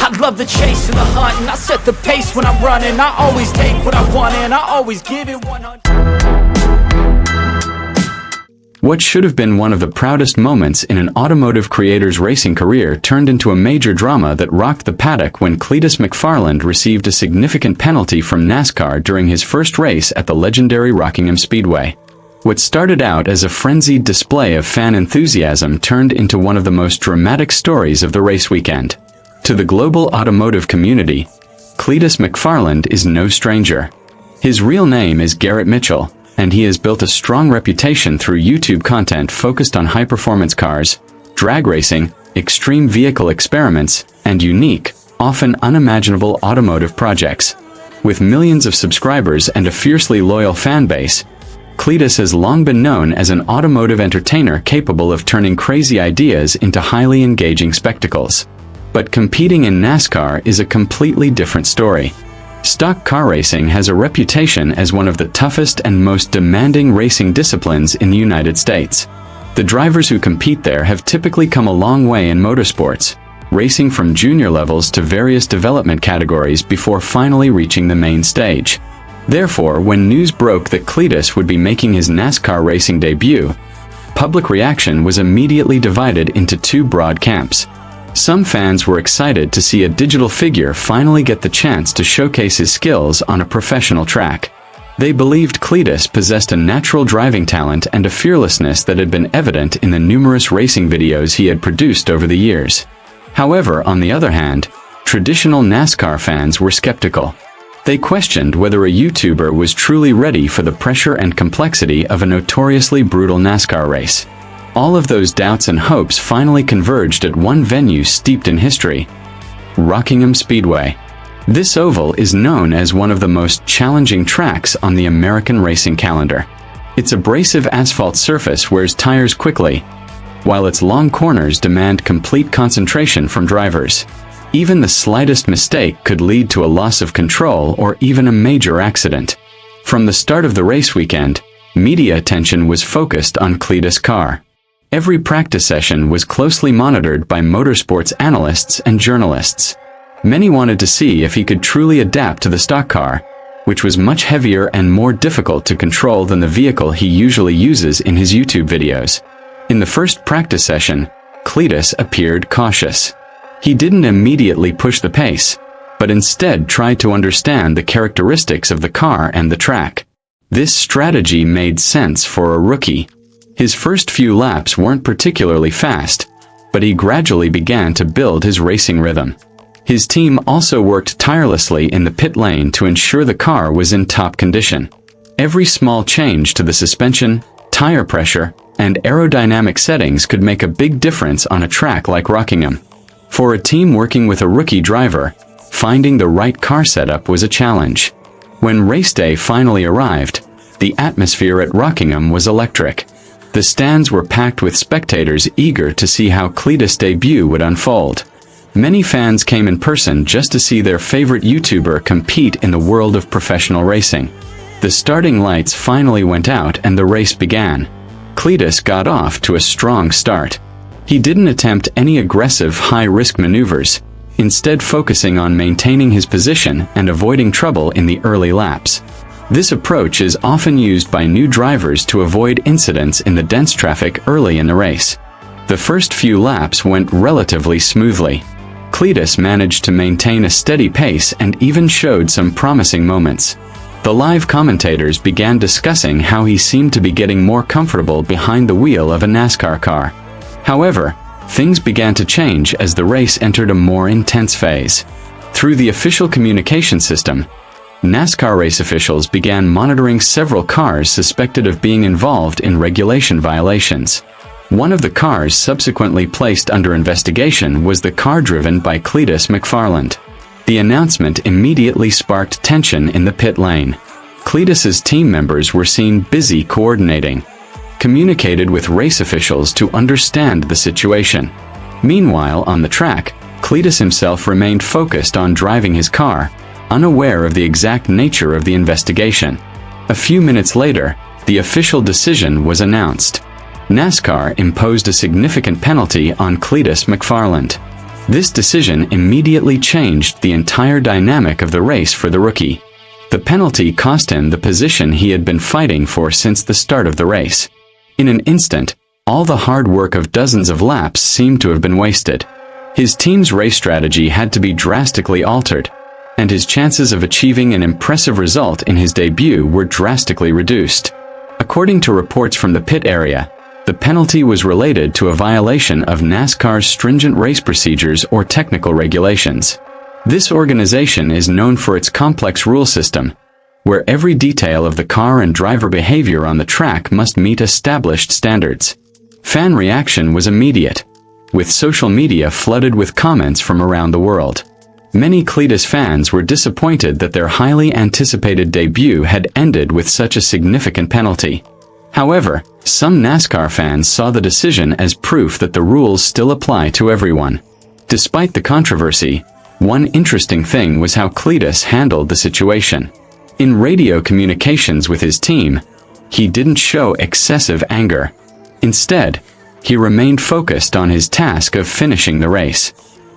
I love the chase and the hunt, and I set the pace when I'm running. I always take what I want and I always give it 100. What should have been one of the proudest moments in an automotive creator's racing career turned into a major drama that rocked the paddock when Cleetus McFarland received a significant penalty from NASCAR during his first race at the legendary Rockingham Speedway. What started out as a frenzied display of fan enthusiasm turned into one of the most dramatic stories of the race weekend. To the global automotive community, Cleetus McFarland is no stranger. His real name is Garrett Mitchell, and he has built a strong reputation through YouTube content focused on high-performance cars, drag racing, extreme vehicle experiments, and unique, often unimaginable automotive projects. With millions of subscribers and a fiercely loyal fan base, Cleetus has long been known as an automotive entertainer capable of turning crazy ideas into highly engaging spectacles. But competing in NASCAR is a completely different story. Stock car racing has a reputation as one of the toughest and most demanding racing disciplines in the United States. The drivers who compete there have typically come a long way in motorsports, racing from junior levels to various development categories before finally reaching the main stage. Therefore, when news broke that Cleetus would be making his NASCAR racing debut, public reaction was immediately divided into two broad camps. Some fans were excited to see a digital figure finally get the chance to showcase his skills on a professional track. They believed Cleetus possessed a natural driving talent and a fearlessness that had been evident in the numerous racing videos he had produced over the years. However, on the other hand, traditional NASCAR fans were skeptical. They questioned whether a YouTuber was truly ready for the pressure and complexity of a notoriously brutal NASCAR race. All of those doubts and hopes finally converged at one venue steeped in history: Rockingham Speedway. This oval is known as one of the most challenging tracks on the American racing calendar. Its abrasive asphalt surface wears tires quickly, while its long corners demand complete concentration from drivers. Even the slightest mistake could lead to a loss of control or even a major accident. From the start of the race weekend, media attention was focused on Cleetus' car. Every practice session was closely monitored by motorsports analysts and journalists. Many wanted to see if he could truly adapt to the stock car, which was much heavier and more difficult to control than the vehicle he usually uses in his YouTube videos. In the first practice session, Cleetus appeared cautious. He didn't immediately push the pace, but instead tried to understand the characteristics of the car and the track. This strategy made sense for a rookie. His first few laps weren't particularly fast, but he gradually began to build his racing rhythm. His team also worked tirelessly in the pit lane to ensure the car was in top condition. Every small change to the suspension, tire pressure, and aerodynamic settings could make a big difference on a track like Rockingham. For a team working with a rookie driver, finding the right car setup was a challenge. When race day finally arrived, the atmosphere at Rockingham was electric. The stands were packed with spectators eager to see how Cleetus' debut would unfold. Many fans came in person just to see their favorite YouTuber compete in the world of professional racing. The starting lights finally went out and the race began. Cleetus got off to a strong start. He didn't attempt any aggressive high-risk maneuvers, instead focusing on maintaining his position and avoiding trouble in the early laps. This approach is often used by new drivers to avoid incidents in the dense traffic early in the race. The first few laps went relatively smoothly. Cleetus managed to maintain a steady pace and even showed some promising moments. The live commentators began discussing how he seemed to be getting more comfortable behind the wheel of a NASCAR car. However, things began to change as the race entered a more intense phase. Through the official communication system, NASCAR race officials began monitoring several cars suspected of being involved in regulation violations. One of the cars subsequently placed under investigation was the car driven by Cleetus McFarland. The announcement immediately sparked tension in the pit lane. Cleetus's team members were seen busy coordinating, communicated with race officials to understand the situation. Meanwhile, on the track, Cleetus himself remained focused on driving his car, unaware of the exact nature of the investigation. A few minutes later, the official decision was announced. NASCAR imposed a significant penalty on Cleetus McFarland. This decision immediately changed the entire dynamic of the race for the rookie. The penalty cost him the position he had been fighting for since the start of the race. In an instant, all the hard work of dozens of laps seemed to have been wasted. His team's race strategy had to be drastically altered, and his chances of achieving an impressive result in his debut were drastically reduced. According to reports from the pit area, the penalty was related to a violation of NASCAR's stringent race procedures or technical regulations. This organization is known for its complex rule system, where every detail of the car and driver behavior on the track must meet established standards. Fan reaction was immediate, with social media flooded with comments from around the world. Many Cleetus fans were disappointed that their highly anticipated debut had ended with such a significant penalty. However, some NASCAR fans saw the decision as proof that the rules still apply to everyone. Despite the controversy, one interesting thing was how Cleetus handled the situation. In radio communications with his team, he didn't show excessive anger. Instead, he remained focused on his task of finishing the race.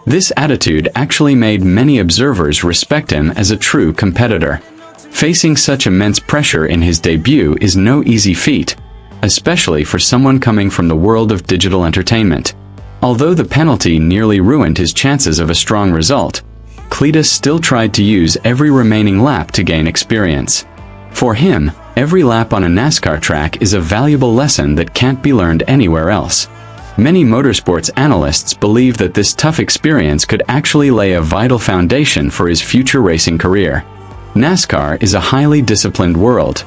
This attitude actually made many observers respect him as a true competitor. Facing such immense pressure in his debut is no easy feat, especially for someone coming from the world of digital entertainment. Although the penalty nearly ruined his chances of a strong result, Cleetus still tried to use every remaining lap to gain experience. For him, every lap on a NASCAR track is a valuable lesson that can't be learned anywhere else. Many motorsports analysts believe that this tough experience could actually lay a vital foundation for his future racing career. NASCAR is a highly disciplined world,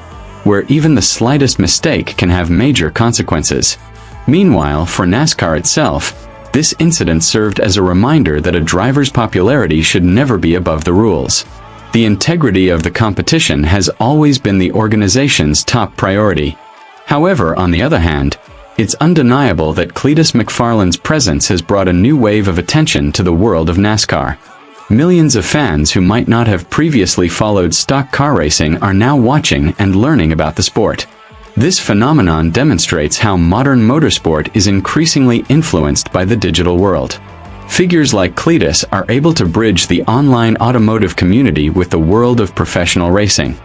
where even the slightest mistake can have major consequences. Meanwhile, for NASCAR itself, this incident served as a reminder that a driver's popularity should never be above the rules. The integrity of the competition has always been the organization's top priority. However, on the other hand, it's undeniable that Cleetus McFarland's presence has brought a new wave of attention to the world of NASCAR. Millions of fans who might not have previously followed stock car racing are now watching and learning about the sport. This phenomenon demonstrates how modern motorsport is increasingly influenced by the digital world. Figures like Cleetus are able to bridge the online automotive community with the world of professional racing.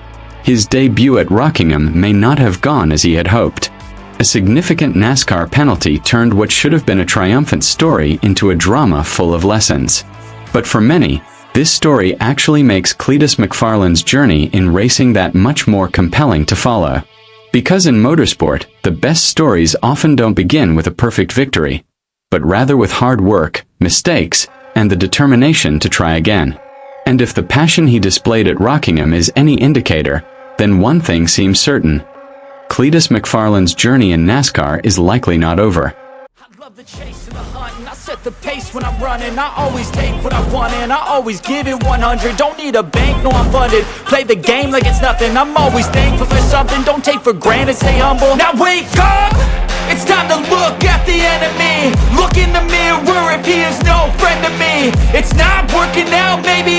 His debut at Rockingham may not have gone as he had hoped. A significant NASCAR penalty turned what should have been a triumphant story into a drama full of lessons. But for many, this story actually makes Cleetus McFarland's journey in racing that much more compelling to follow. Because in motorsport, the best stories often don't begin with a perfect victory, but rather with hard work, mistakes, and the determination to try again. And if the passion he displayed at Rockingham is any indicator, then one thing seems certain: Cleetus McFarland's journey in NASCAR is likely not over. I love the chase and the hunt, and I set the pace when I'm running. I always take what I want and I always give it 100. Don't need a bank, no I'm funded. Play the game like it's nothing. I'm always thankful for something. Don't take for granted, stay humble. Now wake up! It's time to look at the enemy. Look in the mirror if he is no friend to me. It's not working out, maybe